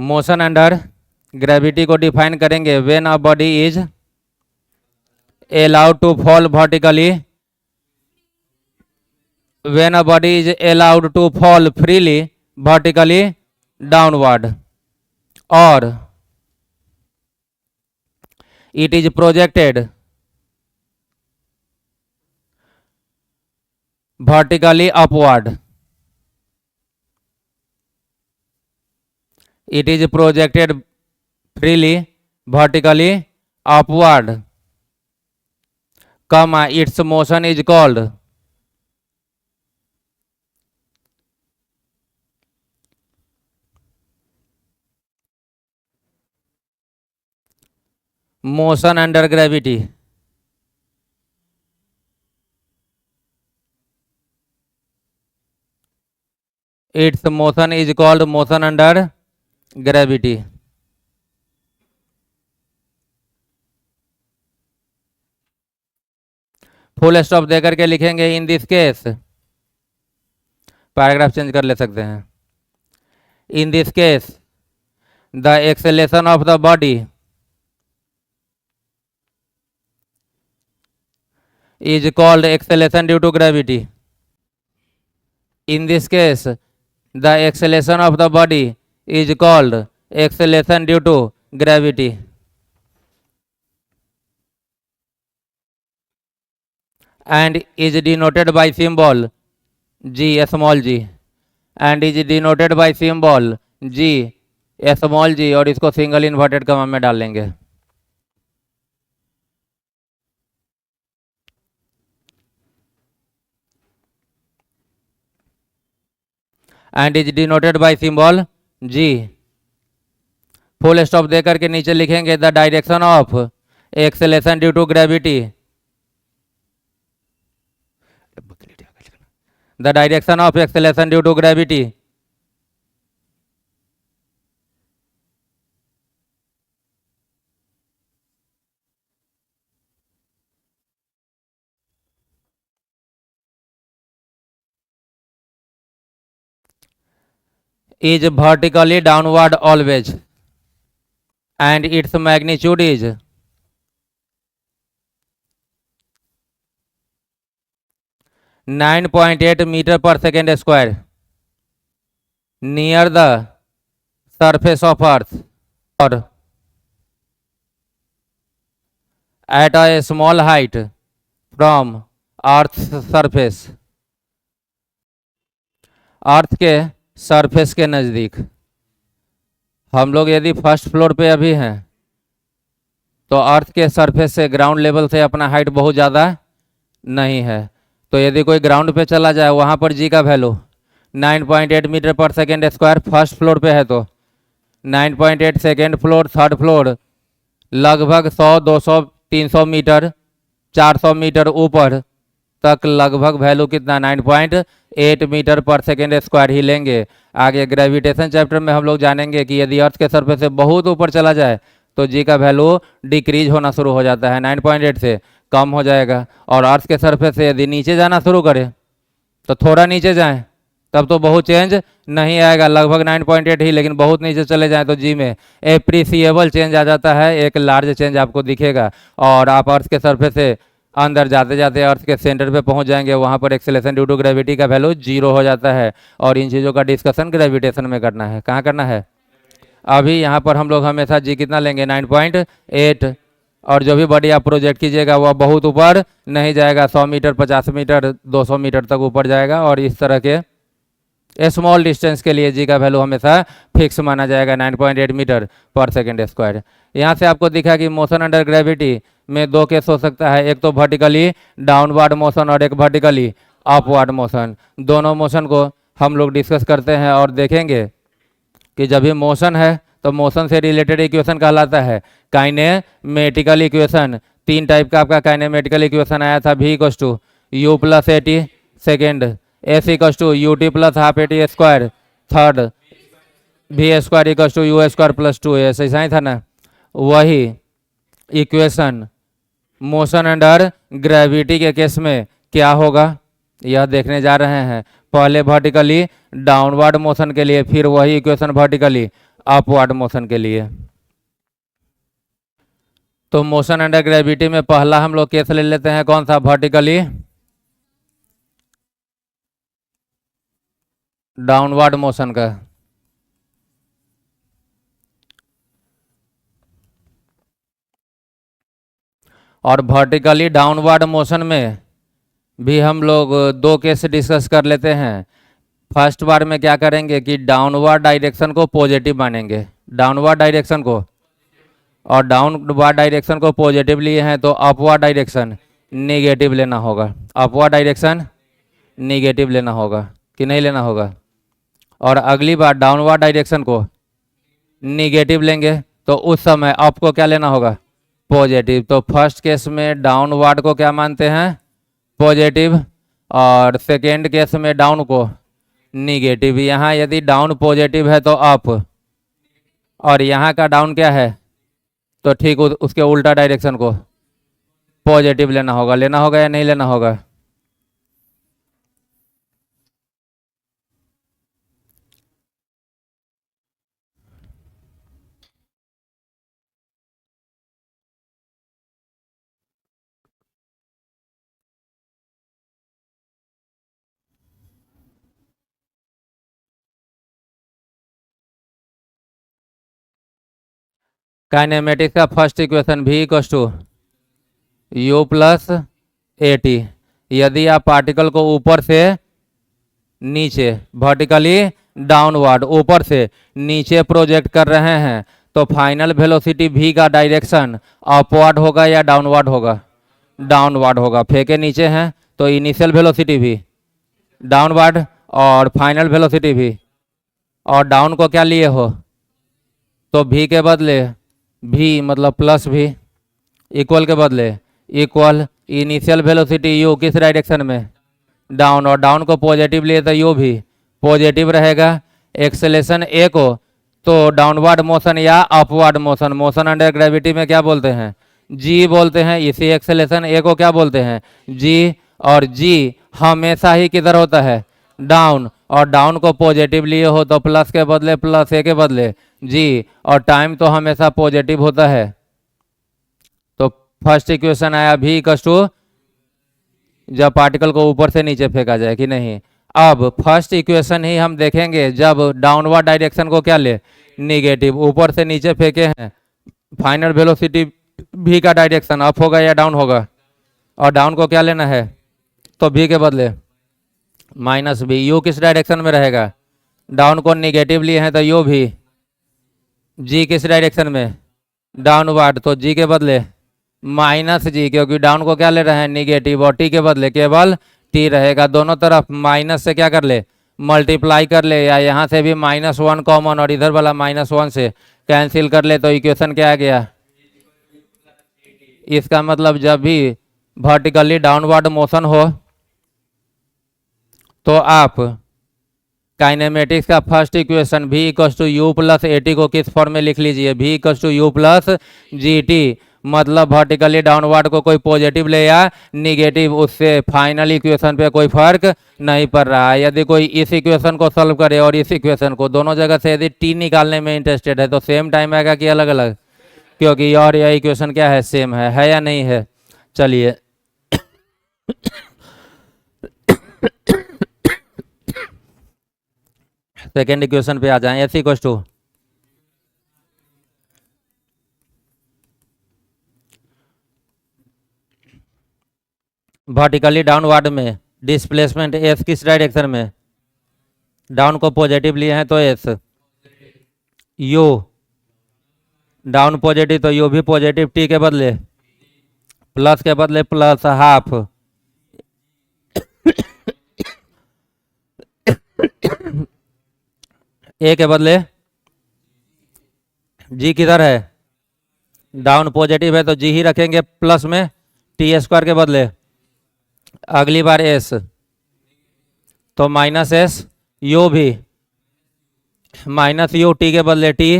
Motion under gravity को define करेंगे when a body is allowed to fall vertically, when a body is allowed to fall freely vertically downward, or it is projected vertically upward. It is projected freely vertically upward, comma, its motion is called motion under gravity. Its motion is called motion under gravity. Full stop देकर के लिखेंगे in this case, paragraph change कर ले सकते हैं। In this case the acceleration of the body is called acceleration due to gravity. In this case, the acceleration of the body is called acceleration due to gravity. And is denoted by symbol G, small g. And is denoted by symbol G, small g, और इसको single inverted comma में डाल लेंगे। And is denoted by symbol g. Full stop देकर के नीचे लिखेंगे the direction of acceleration due to gravity, the direction of acceleration due to gravity is vertically downward always, and its magnitude is 9.8 meter per second square near the surface of earth, or at a small height from earth's surface, अर्थ के surface के नज़दीक। हम लोग यदि first floor पे अभी हैं तो अर्थ के सरफेस से, ग्राउंड लेवल से अपना हाइट बहुत ज़्यादा नहीं है। तो यदि कोई ग्राउंड पे चला जाए वहाँ पर जी का वैल्यू 9.8 मीटर पर सेकेंड स्क्वायर फर्स्ट फ्लोर पे है, तो 9.8 सेकेंड फ्लोर, थर्ड फ्लोर लगभग 100, 200, 300 मीटर, 400 मीटर ऊपर तक लगभग वैल्यू कितना 9.8 मीटर पर सेकेंड स्क्वायर ही लेंगे। आगे ग्रेविटेशन चैप्टर में हम लोग जानेंगे कि यदि अर्थ के सरफेस से बहुत ऊपर चला जाए तो जी का वैल्यू डिक्रीज होना शुरू हो जाता है, 9.8 से कम हो जाएगा। और अर्थ के सरफेस से यदि नीचे जाना शुरू करे तो थोड़ा नीचे जाएं तब तो बहुत चेंज नहीं आएगा, लगभग 9.8 ही, लेकिन बहुत नीचे चले जाएं तो जी में एप्रिसिएबल चेंज आ जाता है, एक लार्ज चेंज आपको दिखेगा। और आप अर्थ के सरफेस से अंदर जाते जाते अर्थ के सेंटर पे पहुंच जाएंगे, वहां पर एक्सेलेरेशन ड्यू टू ग्रेविटी का वैल्यू 0 हो जाता है। और इन चीज़ों का डिस्कशन ग्रेविटेशन में करना है। कहाँ करना है? अभी यहाँ पर हम लोग हमेशा जी कितना लेंगे 9.8, और जो भी बॉडी आप प्रोजेक्ट कीजिएगा वह बहुत ऊपर नहीं जाएगा, 100 मीटर, 50 मीटर, 200 मीटर तक ऊपर जाएगा। और इस तरह के स्मॉल डिस्टेंस के लिए जी का वैल्यू हमेशा फिक्स माना जाएगा 9.8 मीटर पर सेकेंड स्क्वायर। यहाँ से आपको दिखा कि मोशन अंडर ग्रेविटी में दो केस हो सकता है, एक तो वर्टिकली डाउनवर्ड मोशन और एक वर्टिकली अपवर्ड मोशन। दोनों मोशन को हम लोग डिस्कस करते हैं और देखेंगे कि जब भी मोशन है तो मोशन से रिलेटेड इक्वेशन कहलाता है काइनेमेटिकल इक्वेशन। 3 टाइप का आपका काइनेमेटिकल इक्वेशन आया था, v equals to u plus a t second, s equals to u t plus half a t square third, v square equals to u square plus 2a, ऐसा ही था ना। वही equation motion under gravity के case में क्या होगा यह देखने जा रहे हैं। पहले वर्टिकली डाउनवर्ड मोशन के लिए, फिर वही इक्वेशन वर्टिकली अपवर्ड मोशन के लिए। तो मोशन अंडर ग्रेविटी में पहला हम लोग केस ले लेते हैं, कौन सा? वर्टिकली डाउनवर्ड मोशन का। और वर्टिकली डाउनवर्ड मोशन में भी हम लोग दो केस डिस्कस कर लेते हैं। फर्स्ट बार में क्या करेंगे कि डाउनवर्ड डायरेक्शन को पॉजिटिव मानेंगे, डाउनवर्ड डायरेक्शन को, और डाउनवर्ड डायरेक्शन को पॉजिटिव लिए हैं तो अपवर्ड डायरेक्शन नेगेटिव लेना होगा। अपवर्ड डायरेक्शन नेगेटिव लेना होगा कि नहीं लेना होगा? और अगली बार डाउनवर्ड डायरेक्शन को नेगेटिव लेंगे तो उस समय आपको क्या लेना होगा? पॉजिटिव। तो फर्स्ट केस में डाउनवर्ड को क्या मानते हैं? पॉजिटिव। और सेकेंड केस में डाउन को निगेटिव। यहाँ यदि डाउन पॉजिटिव है तो अप, और यहाँ का डाउन क्या है? तो ठीक उसके उल्टा डायरेक्शन को पॉजिटिव लेना होगा। लेना होगा या नहीं लेना होगा? काइनेमेटिक्स का first equation v equals to u plus a t. यदि आप पार्टिकल को ऊपर से नीचे, वर्टिकली डाउनवर्ड, ऊपर से नीचे प्रोजेक्ट कर रहे हैं तो फाइनल वेलोसिटी v का डायरेक्शन अपवर्ड होगा या डाउनवर्ड होगा? डाउनवर्ड होगा। फेंके नीचे हैं तो इनिशियल वेलोसिटी भी डाउनवर्ड और फाइनल वेलोसिटी भी। और डाउन को क्या लिए हो? तो v के बदले v मतलब प्लस v, इक्वल के बदले इक्वल इनिशियल वेलोसिटी u किस डायरेक्शन में? डाउन। और डाउन को पॉजिटिव लिए तो u भी पॉजिटिव रहेगा। एक्सेलेरेशन a को तो डाउनवर्ड मोशन या upward motion, motion under gravity में क्या बोलते हैं? g बोलते हैं। इसी एक्सेलेरेशन a को क्या बोलते हैं? g। और g हमेशा ही किधर होता है? डाउन। और डाउन को पॉजिटिव लिए हो तो प्लस के बदले प्लस, ए के बदले जी, और टाइम तो हमेशा पॉजिटिव होता है। तो फर्स्ट इक्वेशन आया v इक्वल्स टू, जब पार्टिकल को ऊपर से नीचे फेंका जाए कि नहीं। अब फर्स्ट इक्वेशन ही हम देखेंगे जब डाउनवर्ड डायरेक्शन को क्या ले? निगेटिव। ऊपर से नीचे फेंके हैं, फाइनल वेलोसिटी v का डायरेक्शन अप होगा या डाउन होगा? और डाउन को क्या लेना है? तो v के बदले माइनस v। u किस डायरेक्शन में रहेगा? डाउन को निगेटिव लिए हैं तो u भी। g किस डायरेक्शन में? डाउनवर्ड। तो g के बदले माइनस g, क्योंकि डाउन को क्या ले रहे हैं? निगेटिव। और t के बदले केवल t रहेगा। दोनों तरफ माइनस से क्या कर ले? मल्टीप्लाई कर ले, या यहाँ से भी -1 कॉमन और इधर वाला -1 से कैंसिल कर ले तो इक्वेशन क्या आ गया? इसका मतलब जब भी वर्टिकली डाउनवर्ड मोशन हो तो आप काइनेमेटिक्स का first equation v equals to u plus a t को किस फॉर्म में लिख लीजिए? v equals to u plus g t. मतलब वर्टिकली डाउनवर्ड को कोई पॉजिटिव ले या निगेटिव, उससे फाइनल इक्वेशन पे कोई फर्क नहीं पड़ रहा है। यदि कोई इस इक्वेशन को सॉल्व करे और इस इक्वेशन को, दोनों जगह से यदि टी निकालने में इंटरेस्टेड है तो सेम टाइम आएगा कि अलग अलग? क्योंकि और यह इक्वेशन क्या है? सेम है या नहीं है? चलिए सेकेंड इक्वेशन पे आ जाएं। S equals to vertically downward में डिस्प्लेसमेंट एस किस डायरेक्शन में? डाउन को पॉजिटिव लिए हैं तो एस, यू डाउन पॉजिटिव तो यू भी पॉजिटिव, टी के बदले प्लस के बदले प्लस हाफ, ए के बदले जी किधर है? डाउन पॉजिटिव है तो जी ही रखेंगे प्लस में, टी स्क्वायर के बदले अगली बार एस तो माइनस एस, यू भी माइनस यू, टी के बदले टी,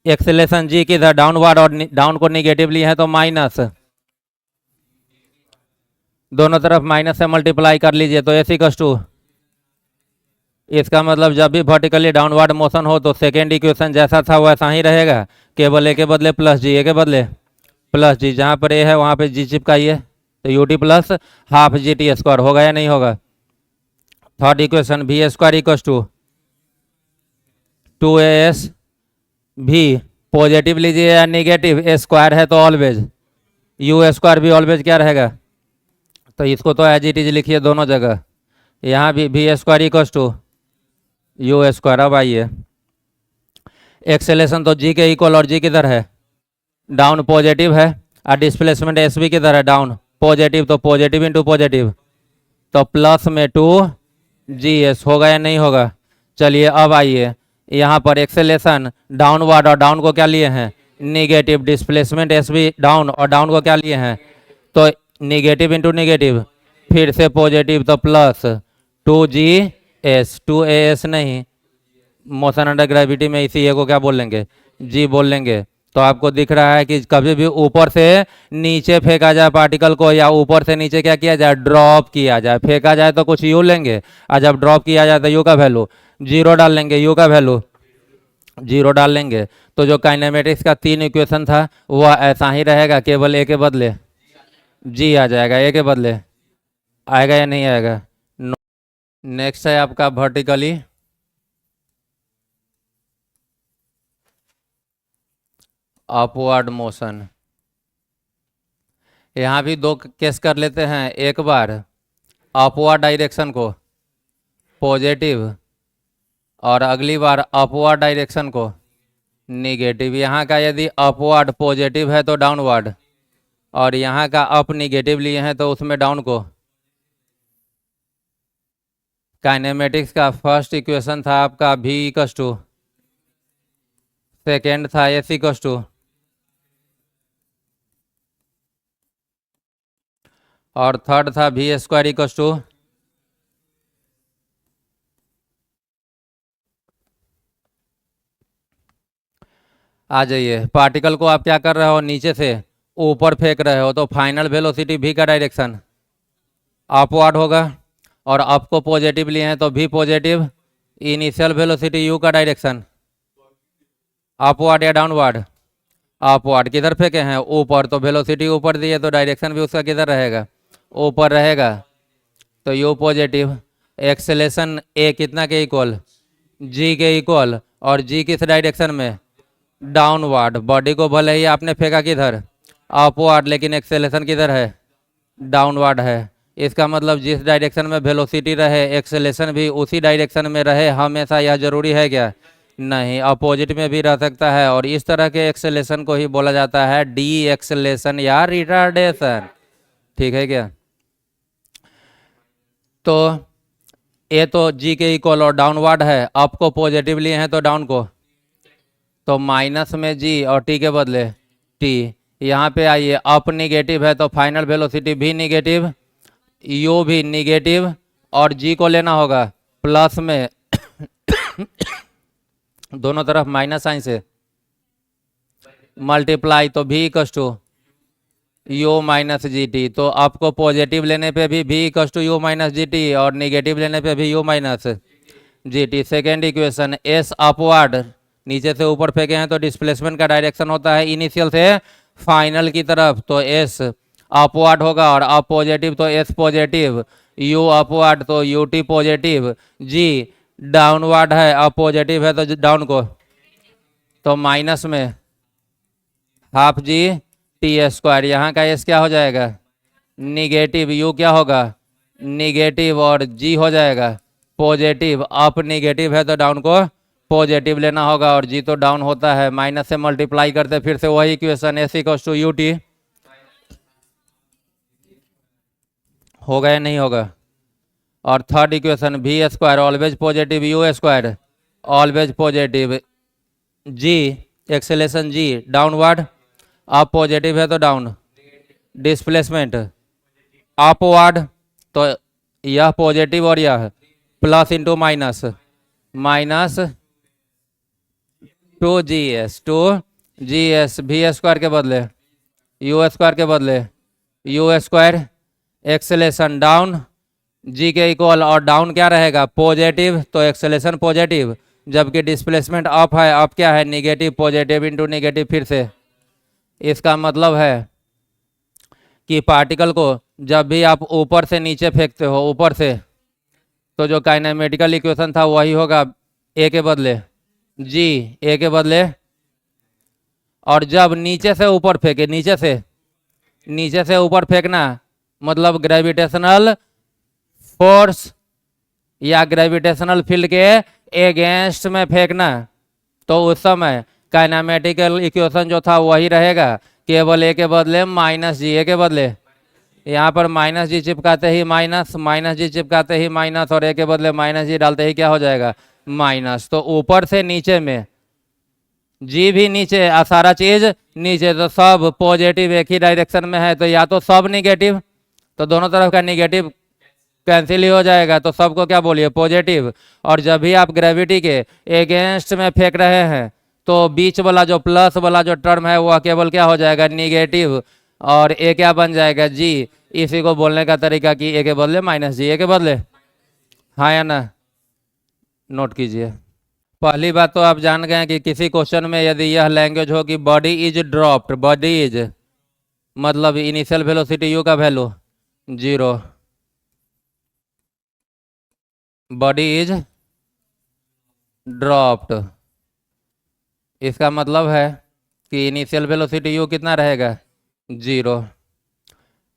एक्सेलेरेशन जी किधर? डाउनवर्ड, और डाउन को निगेटिव लिए है तो माइनस, दोनों तरफ माइनस से मल्टीप्लाई कर लीजिए तो एस इक्वल्स टू इसका मतलब जब भी वर्टिकली डाउनवर्ड मोशन हो तो सेकेंड इक्वेशन जैसा था वैसा ही रहेगा, केवल ए के बदले प्लस जी, ए के बदले प्लस जी, जहाँ पर ए है वहाँ पे जी चिपकाइए, तो u t plus half g t square होगा या नहीं होगा। थर्ड इक्वेशन भी square equal to a s भी पॉजिटिव लीजिए या निगेटिव, ए स्क्वायर है तो ऑलवेज यू स्क्वायर भी ऑलवेज क्या रहेगा, तो इसको तो एज इट इज लिखिए दोनों जगह, यहाँ भी स्क्वायर इक्व यू स्क्वायर। अब आइए एक्सेलेशन तो जी के इक्वल और जी किधर है, डाउन पॉजिटिव है, और डिस्प्लेसमेंट एस भी किधर है, डाउन पॉजिटिव, तो पॉजिटिव इंटू पॉजिटिव, तो प्लस में टू जी एस होगा या नहीं होगा। चलिए अब आइए यहाँ पर एक्सेलेशन डाउनवर्ड और डाउन को क्या लिए हैं निगेटिव, डिस्प्लेसमेंट एस भी डाउन और डाउन को क्या लिए हैं, तो निगेटिव इंटू निगेटिव, फिर से पॉजिटिव, तो plus two g s, two a s नहीं, मोशन अंडर ग्रेविटी में इसी ए को क्या बोल लेंगे, जी बोल लेंगे। तो आपको दिख रहा है कि कभी भी ऊपर से नीचे फेंका जाए पार्टिकल को, या ऊपर से नीचे क्या किया जाए, ड्रॉप किया जाए, फेंका जाए तो कुछ यू लेंगे, और जब ड्रॉप किया जाए तो यू का वैल्यू जीरो डाल लेंगे, यू का वैल्यू जीरो डाल लेंगे। तो जो काइनेमेटिक्स का 3 इक्वेशन था वह ऐसा ही रहेगा, केवल ए के बदले जी आ जाएगा, ए के बदले आएगा या नहीं आएगा। नेक्स्ट है आपका वर्टिकली अपवर्ड मोशन। यहाँ भी दो केस कर लेते हैं, एक बार अपवर्ड डायरेक्शन को पॉजिटिव और अगली बार अपवर्ड डायरेक्शन को निगेटिव। यहाँ का यदि अपवर्ड पॉजिटिव है तो डाउनवर्ड, और यहाँ का अप निगेटिव लिए हैं तो उसमें डाउन को। काइनेमेटिक्स का फर्स्ट इक्वेशन था आपका v इक्वल टू, सेकेंड था एस इक्वल टू, और थर्ड था भी स्क्वायर इक्वल टू आ जाइए। पार्टिकल को आप क्या कर रहे हो, नीचे से ऊपर फेंक रहे हो, तो फाइनल वेलोसिटी v का डायरेक्शन अपवर्ड होगा, और अप को पॉजिटिव लिए हैं तो v positive, initial velocity u का डायरेक्शन अपवर्ड या डाउनवर्ड, अपवर्ड। किधर फेंके हैं, ऊपर, तो वेलोसिटी ऊपर दिए तो डायरेक्शन भी उसका किधर रहेगा, ऊपर रहेगा, तो यू पॉजिटिव। एक्सेलेशन ए कितना के इक्वल, जी के इक्वल, और जी किस डायरेक्शन में, डाउनवर्ड। बॉडी को भले ही आपने फेंका किधर, अपवर्ड, लेकिन एक्सेलेशन किधर है, डाउनवर्ड है। इसका मतलब जिस डायरेक्शन में वेलोसिटी रहे एक्सेलेशन भी उसी डायरेक्शन में रहे हमेशा, यह जरूरी है क्या, नहीं, अपोजिट में भी रह सकता है। और इस तरह के एक्सेलेशन को ही बोला जाता है डी एक्सेलेशन या रिटार्डेशन, ठीक है क्या। तो ए तो जी के इक्वल और डाउनवर्ड है, अप को पॉजिटिव लिए हैं तो डाउन को, तो माइनस में जी और टी के बदले टी। यहाँ पे आइए अप निगेटिव है तो फाइनल वेलोसिटी भी निगेटिव, यू भी निगेटिव, और जी को लेना होगा प्लस में दोनों तरफ माइनस साइन से मल्टीप्लाई, तो भी equal to u minus g t. तो आपको पॉजिटिव लेने पे भी equal to u minus g t, और निगेटिव लेने पे भी u minus g t. Second equation s upward, नीचे से ऊपर फेंके हैं तो डिस्प्लेसमेंट का डायरेक्शन होता है इनिशियल से फाइनल की तरफ, तो एस अपवर्ड होगा, और अप पॉजिटिव तो एस पॉजिटिव, यू अपवर्ड तो u t positive, g downward है, अप पॉजिटिव है तो डाउन को, तो माइनस में हाफ जी टी स्क्वायर। यहाँ का एस क्या हो जाएगा, निगेटिव, यू क्या होगा निगेटिव, और जी हो जाएगा पॉजिटिव। अप निगेटिव है तो डाउन को पॉजिटिव लेना होगा, और जी तो डाउन होता है, माइनस से मल्टीप्लाई करते फिर से वही equation s equal to u t होगा या नहीं होगा। और थर्ड इक्वेशन भी square always positive, u square always positive, g acceleration g downward, up positive है तो डाउन, डिस्प्लेसमेंट अपवर्ड, तो यह पॉजिटिव और यह plus into minus, minus two g S भी स्क्वायर के बदले यू स्क्वायर के बदले यू स्क्वायर, एक्सेलेशन डाउन जी के इक्वल, और डाउन क्या रहेगा पॉजिटिव, तो एक्सेलेरेशन पॉजिटिव, जबकि डिस्प्लेसमेंट अप है, अप क्या है निगेटिव, पॉजिटिव इंटू निगेटिव फिर से। इसका मतलब है कि पार्टिकल को जब भी आप ऊपर से नीचे फेंकते हो, ऊपर से, तो जो काइनेमेटिकल इक्वेशन था वही होगा ए के बदले जी, ए के बदले। और जब नीचे से ऊपर फेंके, नीचे से ऊपर फेंकना मतलब ग्रेविटेशनल फोर्स या ग्रेविटेशनल फील्ड के एगेंस्ट में फेंकना, तो उस समय काइनेमेटिकल इक्वेशन जो था वही रहेगा, केवल ए के बदले माइनस जी, ए के बदले यहाँ पर माइनस जी चिपकाते ही माइनस, माइनस जी चिपकाते ही माइनस, और ए के बदले माइनस जी डालते ही क्या हो जाएगा माइनस। तो ऊपर से नीचे में जी भी नीचे और सारा चीज नीचे, तो सब पॉजिटिव एक ही डायरेक्शन में है, तो या तो सब निगेटिव, तो दोनों तरफ का निगेटिव कैंसिल ही हो जाएगा, तो सबको क्या बोलिए पॉजिटिव। और जब भी आप ग्रेविटी के एगेंस्ट में फेंक रहे हैं तो बीच वाला जो प्लस वाला जो टर्म है वह केवल क्या हो जाएगा निगेटिव, और ए क्या बन जाएगा जी। इसी को बोलने का तरीका कि ए के बदले माइनस जी, ए के बदले, हाँ या ना, नोट कीजिए। पहली बात तो आप जान गए कि किसी क्वेश्चन में यदि यह लैंग्वेज हो कि body is dropped, body is मतलब इनिशियल वेलोसिटी यू का वैल्यू 0, बॉडी इज ड्रॉप्ड, इसका मतलब है कि इनिशियल वेलोसिटी यू कितना रहेगा 0।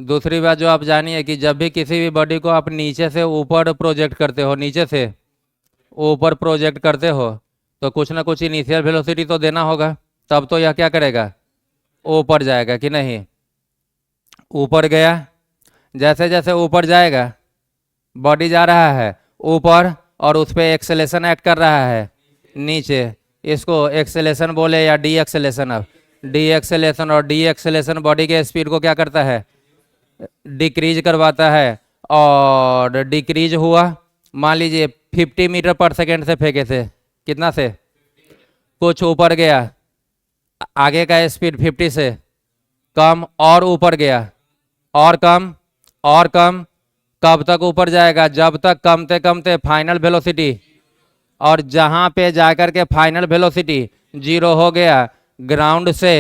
दूसरी बात जो आप जानिए कि जब भी किसी भी बॉडी को आप नीचे से ऊपर प्रोजेक्ट करते हो, नीचे से ऊपर प्रोजेक्ट करते हो, तो कुछ ना कुछ इनिशियल वेलोसिटी तो देना होगा, तब तो यह क्या करेगा ऊपर जाएगा कि नहीं। ऊपर गया, जैसे जैसे ऊपर जाएगा बॉडी जा रहा है ऊपर, और उस पर एक्सेलेरेशन ऐड कर रहा है नीचे, इसको एक्सेलेरेशन बोले या डी एक्सेलेरेशन। अब डी एक्सेलेरेशन, और डी एक्सेलेरेशन बॉडी के स्पीड को क्या करता है डिक्रीज करवाता है, और डिक्रीज हुआ, मान लीजिए 50 मीटर पर सेकेंड से फेंके थे, कितना से कुछ ऊपर गया, आगे का स्पीड 50 से कम, और ऊपर गया और कम और कम, कब तक ऊपर जाएगा जब तक कमते कमते फाइनल वेलोसिटी, और जहां पे जाकर के फाइनल वेलोसिटी 0 हो गया, ग्राउंड से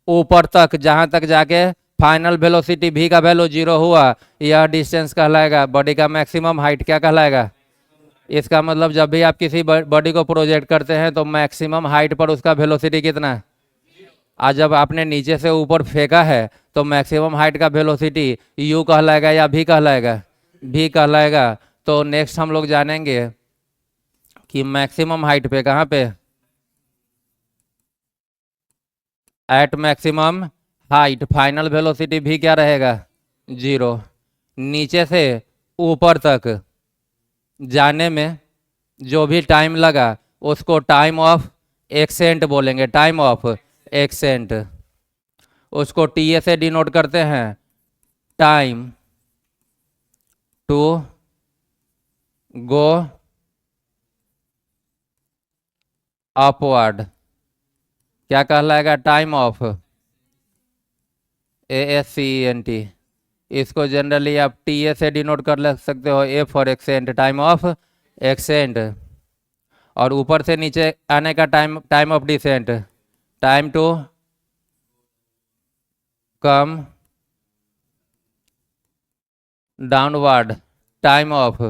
ऊपर तक जहां तक जाके फाइनल वेलोसिटी v का वैल्यू 0 हुआ, यह डिस्टेंस कहलाएगा बॉडी का मैक्सिमम हाइट, क्या कहलाएगा। इसका मतलब जब भी आप किसी बॉडी को प्रोजेक्ट करते हैं तो मैक्सिमम हाइट पर उसका वेलोसिटी कितना है, आज जब आपने नीचे से ऊपर फेंका है तो मैक्सिमम हाइट का वेलोसिटी u कहलाएगा या v कहलाएगा, v कहलाएगा। तो नेक्स्ट हम लोग जानेंगे कि मैक्सिमम हाइट पे कहाँ पे, at maximum height final velocity v क्या रहेगा 0। नीचे से ऊपर तक जाने में जो भी टाइम लगा उसको टाइम ऑफ एक्सेंट बोलेंगे, टाइम ऑफ एक्सेंट, उसको TA से डिनोट करते हैं, टाइम टू गो अपवर्ड, क्या कहलाएगा टाइम ऑफ ASCENT। इसको जनरली आप TA से डिनोट कर सकते हो, A for ascent, time of ascent. और ऊपर से नीचे आने का time, time of descent, time to come downward, time of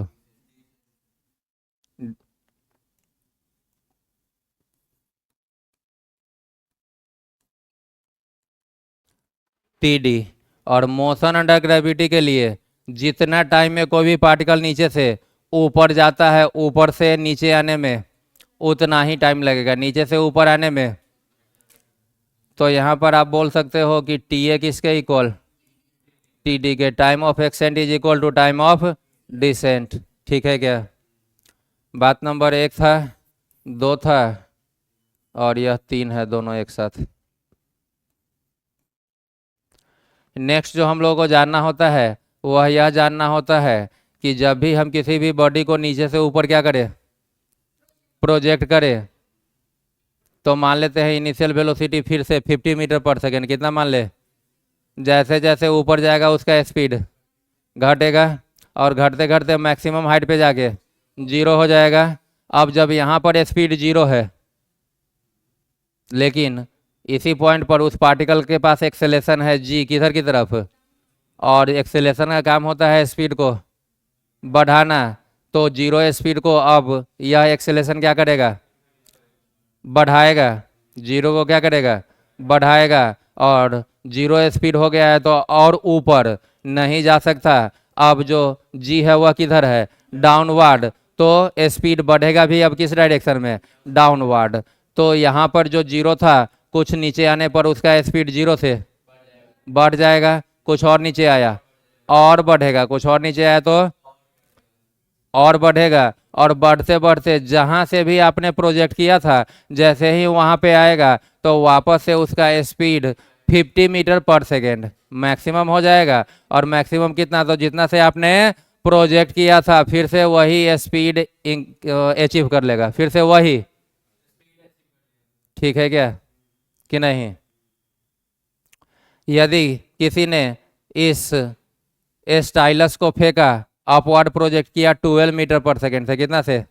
TD। और मोशन अंडर ग्रेविटी के लिए जितना टाइम में कोई भी पार्टिकल नीचे से ऊपर जाता है, ऊपर से नीचे आने में उतना ही टाइम लगेगा नीचे से ऊपर आने में। तो यहाँ पर आप बोल सकते हो कि TA किसके इक्वल, TD के, time of ascent is equal to time of descent. ठीक है क्या, बात नंबर 1 था, 2 था, और यह 3 है, दोनों एक साथ। नेक्स्ट जो हम लोगों को जानना होता है वह यह जानना होता है कि जब भी हम किसी भी बॉडी को नीचे से ऊपर क्या करें प्रोजेक्ट करें, तो मान लेते हैं इनिशियल वेलोसिटी फिर से 50 मीटर पर सेकेंड, कितना मान ले, जैसे जैसे ऊपर जाएगा उसका स्पीड घटेगा, और घटते घटते मैक्सिमम हाइट पे जाके 0 हो जाएगा। अब जब यहाँ पर स्पीड 0 है, लेकिन इसी पॉइंट पर उस पार्टिकल के पास एक्सेलेरेशन है g किधर की तरफ, और एक्सेलेरेशन का काम होता है स्पीड को बढ़ाना। तो 0 स्पीड को अब यह एक्सेलेरेशन क्या करेगा, बढ़ाएगा। 0 को क्या करेगा, बढ़ाएगा। और 0 स्पीड हो गया है तो और ऊपर नहीं जा सकता। अब जो g है वह किधर है, डाउनवर्ड। तो स्पीड बढ़ेगा भी अब किस डायरेक्शन में, डाउनवर्ड। तो यहाँ पर जो 0 था, कुछ नीचे आने पर उसका स्पीड 0 से बढ़ जाएगा। कुछ और नीचे आया और बढ़ेगा, कुछ और नीचे आया तो और बढ़ेगा। और बढ़ते बढ़ते जहां से भी आपने प्रोजेक्ट किया था, जैसे ही वहां पे आएगा तो वापस से उसका स्पीड 50 मीटर पर सेकेंड मैक्सिमम हो जाएगा। और मैक्सिमम कितना, तो जितना से आपने प्रोजेक्ट किया था फिर से वही स्पीड अचीव कर लेगा, फिर से वही। ठीक है क्या कि नहीं? यदि किसी ने इस स्टाइलस को फेंका, अपवर्ड प्रोजेक्ट किया 12 मीटर पर सेकेंड से, कितना से,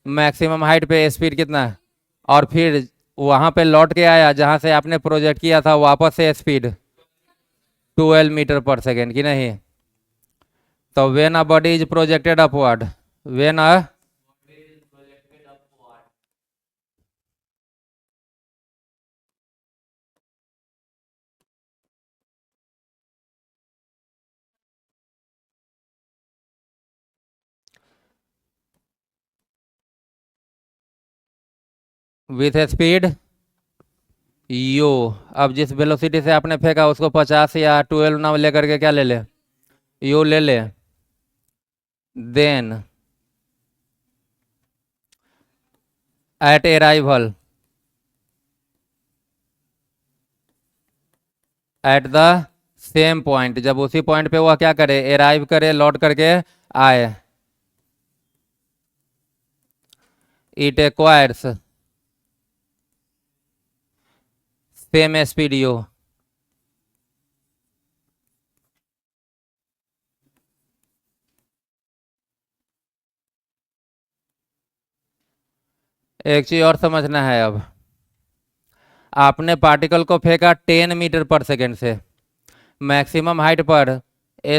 मैक्सिमम हाइट पे स्पीड कितना, और फिर वहां पे लौट के आया जहां से आपने प्रोजेक्ट किया था, वापस से स्पीड 12 मीटर पर सेकेंड कि नहीं? तो when a body is projected upward, when a with speed u। अब जिस वेलोसिटी से आपने फेंका उसको 50 या 12 ना लेकर के क्या ले ले, u ले ले। Then at arrival, at the same point, जब उसी पॉइंट पे वह क्या करे, अराइव करे, लौट करके आए, it acquires same speed u। एक चीज और समझना है। अब आपने पार्टिकल को फेंका 10 मीटर पर सेकेंड से, मैक्सिमम हाइट पर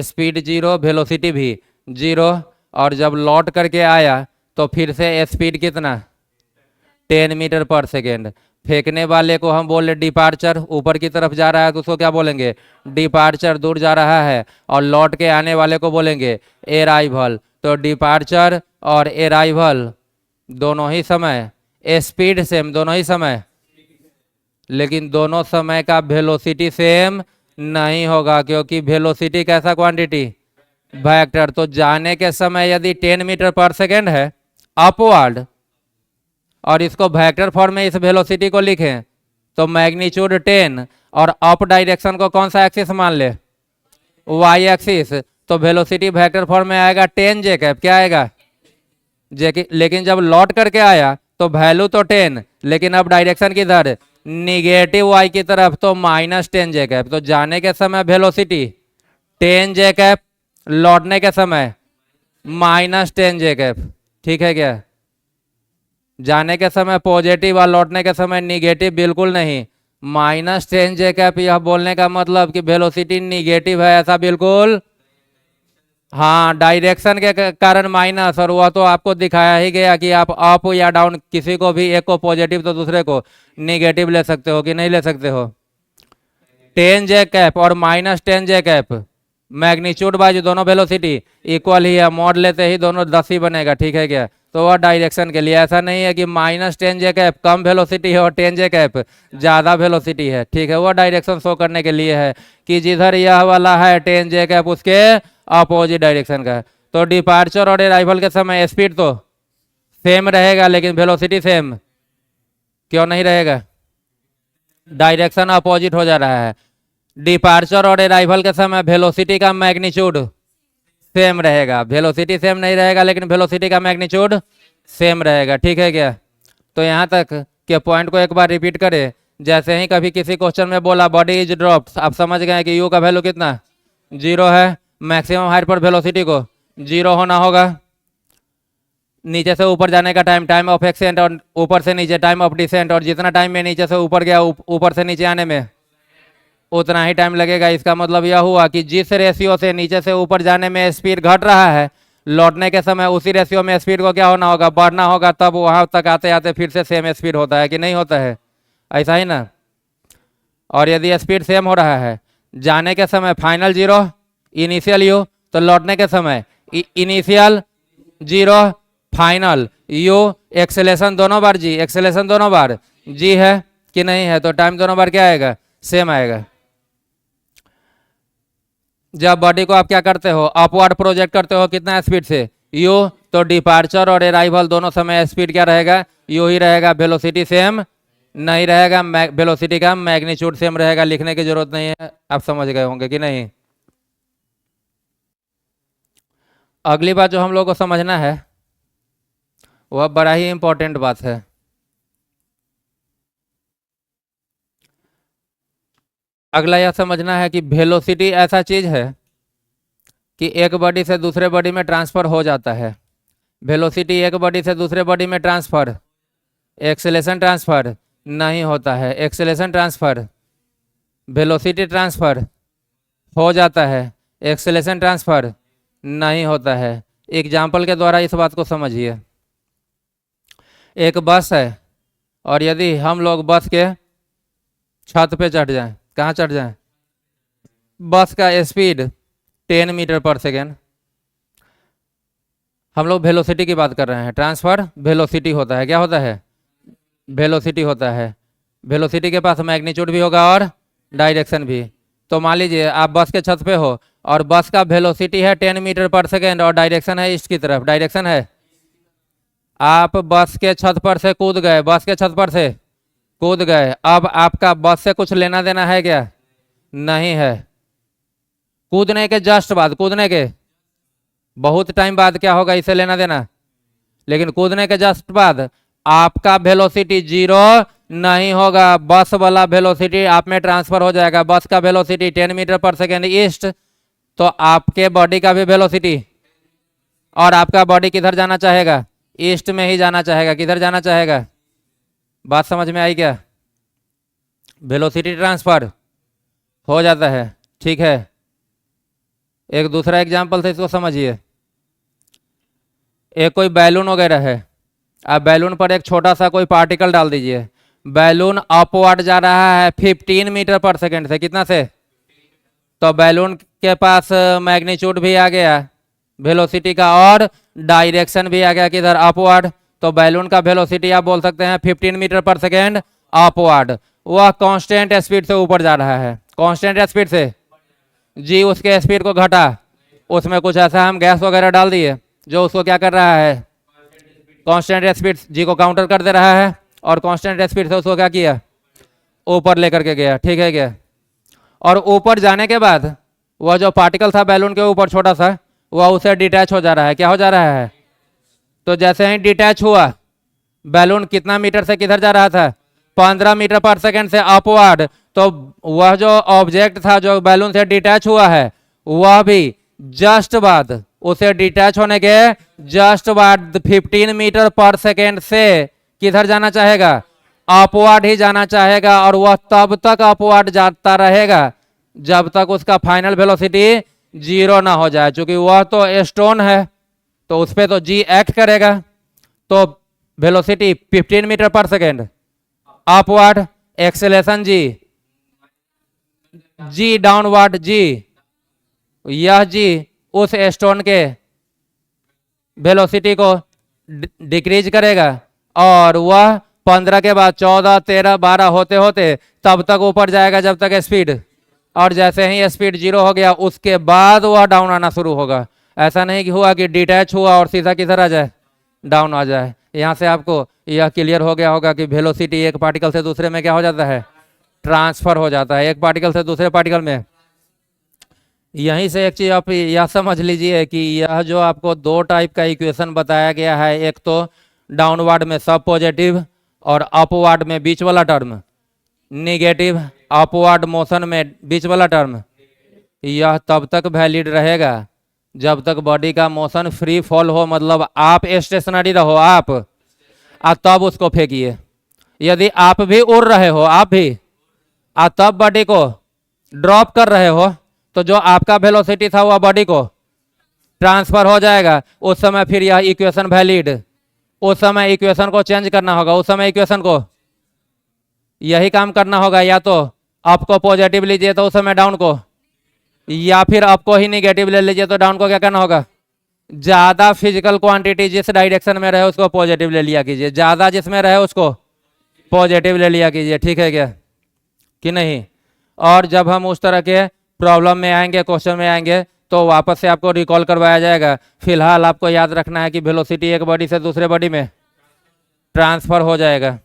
स्पीड 0, वेलोसिटी भी 0, और जब लौट करके आया तो फिर से स्पीड कितना, 10 मीटर पर सेकेंड। फेंकने वाले को हम बोले डिपार्चर, ऊपर की तरफ जा रहा है तो उसको क्या बोलेंगे, डिपार्चर, दूर जा रहा है। और लौट के आने वाले को बोलेंगे अराइवल। तो डिपार्चर और अराइवल दोनों ही समय, स्पीड सेम दोनों ही समय, लेकिन दोनों समय का वेलोसिटी सेम नहीं होगा, क्योंकि वेलोसिटी कैसा क्वांटिटी, वेक्टर। तो जाने के समय यदि 10 मीटर पर सेकेंड है अपवर्ड, और इसको वेक्टर फॉर्म में इस वेलोसिटी को लिखें, तो मैग्नीट्यूड 10, और अप डायरेक्शन को कौन सा एक्सिस मान ले, वाई एक्सिस। तो वेलोसिटी वेक्टर फॉर्म में आएगा 10 जे कैप, क्या आएगा, जे। लेकिन जब लौट करके आया तो वैल्यू तो 10, लेकिन अब डायरेक्शन किधर, निगेटिव वाई की तरफ, तो -10 जे कैप। तो जाने के समय वेलोसिटी 10 जे कैप, लौटने के समय -10 जे कैप। ठीक है क्या? जाने के समय पॉजिटिव और लौटने के समय निगेटिव बिल्कुल नहीं। -10 जे कैप, यह बोलने का मतलब कि वेलोसिटी निगेटिव है, ऐसा बिल्कुल, हाँ, डायरेक्शन के कारण माइनस। और वह तो आपको दिखाया ही गया कि आप अप या डाउन, किसी को भी एक को पॉजिटिव तो दूसरे को निगेटिव ले सकते हो कि नहीं ले सकते हो। 10 जे कैप और -10 जे कैप, मैग्नीट्यूड बाय दोनों वेलोसिटी इक्वल ही है, मॉड लेते ही दोनों 10 ही बनेगा। ठीक है क्या? तो वह डायरेक्शन के लिए, ऐसा नहीं है कि -10 जे कैप कम वेलोसिटी है और 10 जे कैप ज़्यादा वेलोसिटी है। ठीक है, वह डायरेक्शन शो करने के लिए है कि जिधर यह वाला है 10 जे कैप, उसके अपोजिट डायरेक्शन का है। तो डिपार्चर और अराइवल के समय स्पीड तो सेम रहेगा, लेकिन वेलोसिटी सेम क्यों नहीं रहेगा, डायरेक्शन अपोजिट हो जा रहा है। डिपार्चर और अराइवल के समय वेलोसिटी का मैग्नीट्यूड सेम रहेगा, वेलोसिटी सेम नहीं रहेगा, लेकिन वेलोसिटी का मैग्नीट्यूड सेम रहेगा। ठीक है क्या? तो यहाँ तक के पॉइंट को एक बार रिपीट करें। जैसे ही कभी किसी क्वेश्चन में बोला बॉडी इज ड्रॉप्ड, आप समझ गए कि यू का वैल्यू कितना, 0 है, मैक्सिमम हाइट पर वेलोसिटी को जीरो होना होगा। नीचे से ऊपर जाने का टाइम, टाइम ऑफ एक्सेंट, और ऊपर से नीचे टाइम ऑफ डिसेंट, और जितना टाइम में नीचे से ऊपर गया ऊपर से नीचे आने में उतना ही टाइम लगेगा। इसका मतलब यह हुआ कि जिस रेशियो से नीचे से ऊपर जाने में स्पीड घट रहा है, लौटने के समय उसी रेशियो में स्पीड को क्या होना होगा, बढ़ना होगा, तब वहां तक आते आते फिर से सेम स्पीड होता है कि नहीं होता है, ऐसा ही ना। और यदि स्पीड सेम हो रहा है, जाने के समय फाइनल जीरो इनिशियल यू, तो लौटने के समय initial zero final you, acceleration दोनों बार जी, एक्सेलेरेशन दोनों बार जी है कि नहीं है, तो टाइम दोनों बार क्या आएगा, सेम आएगा। जब बॉडी को आप क्या करते हो, अपवर्ड प्रोजेक्ट करते हो, कितना स्पीड से, यू, तो डिपार्चर और अराइवल दोनों समय स्पीड क्या रहेगा, यू ही रहेगा। वेलोसिटी सेम नहीं रहेगा, वेलोसिटी का मैग्नीट्यूड सेम रहेगा। लिखने की जरूरत नहीं है, आप समझ गए होंगे कि नहीं। अगली बात जो हम लोग को समझना है वह बड़ा ही इंपॉर्टेंट बात है। अगला यह समझना है कि वेलोसिटी ऐसा चीज है कि एक बॉडी से दूसरे बॉडी में ट्रांसफर हो जाता है। वेलोसिटी एक बॉडी से दूसरे बॉडी में ट्रांसफर, एक्सेलेरेशन ट्रांसफर नहीं होता है। एक्सेलेरेशन ट्रांसफर, वेलोसिटी ट्रांसफर हो जाता है, एक्सेलेरेशन ट्रांसफर नहीं होता है। एग्जाम्पल के द्वारा इस बात को समझिए। एक बस है और यदि हम लोग बस के छत पे चढ़ जाएं, कहाँ चढ़ जाएं, बस का स्पीड 10 मीटर पर सेकेंड, हम लोग वेलोसिटी की बात कर रहे हैं। ट्रांसफर वेलोसिटी होता है, क्या होता है, वेलोसिटी होता है। वेलोसिटी के पास मैग्नीट्यूड भी होगा और डायरेक्शन भी। तो मान लीजिए आप बस के छत पे हो और बस का वेलोसिटी है 10 मीटर पर सेकेंड और डायरेक्शन है ईस्ट की तरफ, डायरेक्शन है, आप बस के छत पर से कूद गए, बस के छत पर से कूद गए। अब आपका बस से कुछ लेना देना है क्या, नहीं है। कूदने के जस्ट बाद, कूदने के बहुत टाइम बाद क्या होगा, इसे लेना देना, लेकिन कूदने के जस्ट बाद आपका वेलोसिटी जीरो नहीं होगा। बस वाला वेलोसिटी आप में ट्रांसफर हो जाएगा। बस का वेलोसिटी 10 मीटर पर सेकेंड ईस्ट, तो आपके बॉडी का भी वेलोसिटी, और आपका बॉडी किधर जाना चाहेगा, ईस्ट में ही जाना चाहेगा। किधर जाना चाहेगा, बात समझ में आई क्या, वेलोसिटी ट्रांसफर हो जाता है, ठीक है। एक दूसरा एग्जांपल से इसको समझिए। एक कोई बैलून वगैरह है, आप बैलून पर एक छोटा सा कोई पार्टिकल डाल दीजिए, बैलून अपवर्ड जा रहा है 15 मीटर पर सेकेंड से, कितना से, तो बैलून के पास मैग्नीट्यूड भी आ गया वेलोसिटी का और डायरेक्शन भी आ गया किधर, अपवर्ड। तो बैलून का वेलोसिटी आप बोल सकते हैं 15 मीटर पर सेकेंड अपवर्ड। वह कांस्टेंट स्पीड से ऊपर जा रहा है, कांस्टेंट स्पीड से जी, उसके स्पीड को घटा, उसमें कुछ ऐसा हम गैस वगैरह डाल दिए जो उसको क्या कर रहा है, कांस्टेंट स्पीड जी को काउंटर कर दे रहा है, और कांस्टेंट स्पीड से उसको क्या किया, ऊपर लेकर के गया, ठीक है क्या। और ऊपर जाने के बाद वह जो पार्टिकल था बैलून के ऊपर छोटा सा, वह उसे डिटैच हो जा रहा है, क्या हो जा रहा है, तो जैसे ही डिटैच हुआ, बैलून कितना मीटर से किधर जा रहा था, 15 मीटर पर सेकेंड से अपवर्ड, तो वह जो ऑब्जेक्ट था जो बैलून से डिटैच हुआ है, वह भी जस्ट बाद, उसे डिटैच होने के जस्ट बाद 15 मीटर पर सेकेंड से किधर जाना चाहेगा, अपवर्ड ही जाना चाहेगा। और वह तब तक अपवर्ड जाता रहेगा जब तक उसका फाइनल वेलोसिटी जीरो ना हो जाए। क्योंकि वह तो स्टोन है तो उस पर तो जी एक्ट करेगा, तो वेलोसिटी 15 मीटर पर सेकेंड अपवर्ड, एक्सेलेरेशन जी, जी डाउनवर्ड जी, यह जी उस स्टोन के वेलोसिटी को डिक्रीज करेगा, और वह 15 के बाद 14, 13, 12 होते होते तब तक ऊपर जाएगा जब तक स्पीड, और जैसे ही स्पीड जीरो हो गया उसके बाद वह डाउन आना शुरू होगा। ऐसा नहीं कि हुआ कि डिटैच हुआ और सीधा किधर आ जाए, डाउन आ जाए। यहाँ से आपको यह क्लियर हो गया होगा कि वेलोसिटी एक पार्टिकल से दूसरे में क्या हो जाता है, ट्रांसफर हो जाता है, एक पार्टिकल से दूसरे पार्टिकल में। यहीं से एक चीज आप यह समझ लीजिए कि यह जो आपको दो टाइप का इक्वेशन बताया गया है, एक तो डाउनवर्ड में सब पॉजिटिव और अपवर्ड में बीच वाला टर्म निगेटिव, अपवर्ड मोशन में बीच वाला टर्म, यह तब तक वैलिड रहेगा जब तक बॉडी का मोशन फ्री फॉल हो, मतलब आप स्टेशनरी रहो आप, तब उसको फेंकिए। यदि आप भी उड़ रहे हो, आप भी तब बॉडी को ड्रॉप कर रहे हो, तो जो आपका वेलोसिटी था वह बॉडी को ट्रांसफर हो जाएगा। उस समय फिर यह इक्वेशन वैलिड, उस समय इक्वेशन को चेंज करना होगा, उस समय इक्वेशन को यही काम करना होगा, या तो अप को पॉजिटिव लीजिए तो उस समय डाउन को, या फिर अप को ही निगेटिव ले लीजिए तो डाउन को क्या करना होगा। ज्यादा फिजिकल क्वांटिटी जिस डायरेक्शन में रहे उसको पॉजिटिव ले लिया कीजिए, ज्यादा जिसमें रहे उसको पॉजिटिव ले लिया कीजिए, ठीक है क्या कि नहीं। और जब हम उस तरह के प्रॉब्लम में आएंगे, क्वेश्चन में आएंगे, तो वापस से आपको रिकॉल करवाया जाएगा। फिलहाल आपको याद रखना है कि वेलोसिटी एक बॉडी से दूसरे बॉडी में ट्रांसफर हो जाएगा,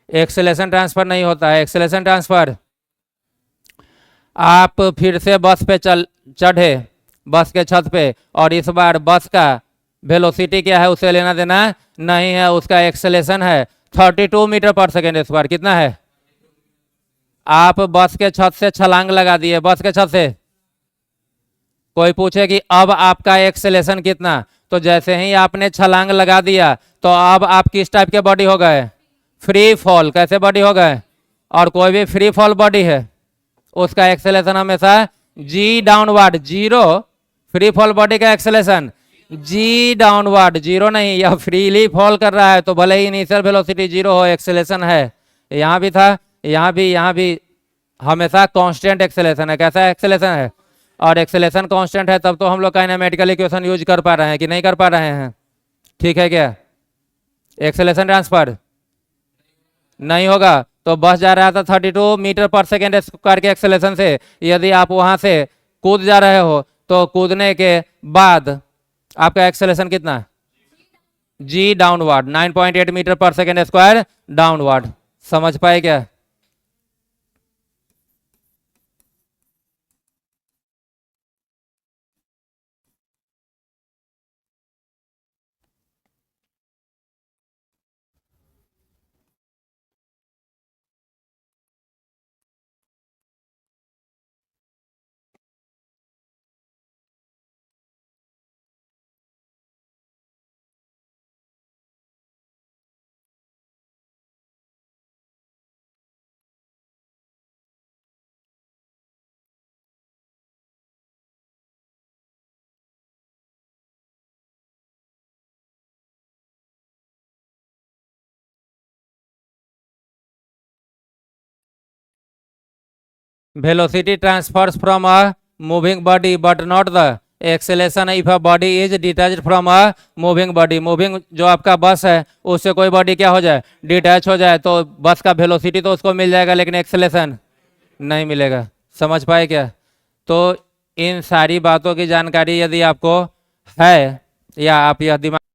एक्सेलेरेशन ट्रांसफर नहीं होता है। एक्सेलेरेशन ट्रांसफर, आप फिर से बस पे चढ़े, बस के छत पे, और इस बार बस का वेलोसिटी क्या है उसे लेना देना नहीं है, उसका एक्सेलेरेशन है 32 मीटर पर सेकेंड स्क्वायर। कितना है? आप बस के छत से छलांग लगा दिए, बस के छत से। कोई पूछे कि अब आपका एक्सेलेरेशन कितना, तो जैसे ही आपने छलांग लगा दिया तो अब आप किस टाइप के बॉडी हो गए? Free fall. कैसे बॉडी हो गए? और कोई भी फ्री फॉल बॉडी है उसका एक्सेलेरेशन हमेशा g downward, zero. Free fall body का एक्सेलेरेशन जी डाउनवर्ड, जीरो नहीं, यह फ्रीली फॉल कर रहा है, तो भले ही इनिशियल वेलोसिटी जीरो हो, एक्सेलेरेशन है। यहाँ भी था, यहाँ भी हमेशा कांस्टेंट एक्सेलेरेशन है। कैसा एक्सेलेरेशन है? और एक्सेलेरेशन कांस्टेंट है, तब तो हम लोग काइनेमेटिकल इक्वेशन यूज कर पा रहे हैं कि नहीं कर पा रहे हैं? ठीक है क्या? एक्सेलेरेशन ट्रांसफर नहीं होगा, तो बस जा रहा था 32 मीटर पर सेकेंड स्क्वायर के एक्सेलेरेशन से। यदि आप वहां से कूद जा रहे हो तो कूदने के बाद आपका एक्सेलेरेशन कितना? जी डाउनवर्ड, 9.8 मीटर पर सेकेंड स्क्वायर डाउनवर्ड। समझ पाए क्या? Velocity transfers from a moving body but not the acceleration if a body is detached from a moving body। Moving जो आपका बस है उससे कोई बॉडी क्या हो जाए? डिटैच हो जाए, तो बस का वेलोसिटी तो उसको मिल जाएगा लेकिन एक्सेलेरेशन नहीं मिलेगा। समझ पाए क्या? तो इन सारी बातों की जानकारी यदि आपको है, या आप यह दिमाग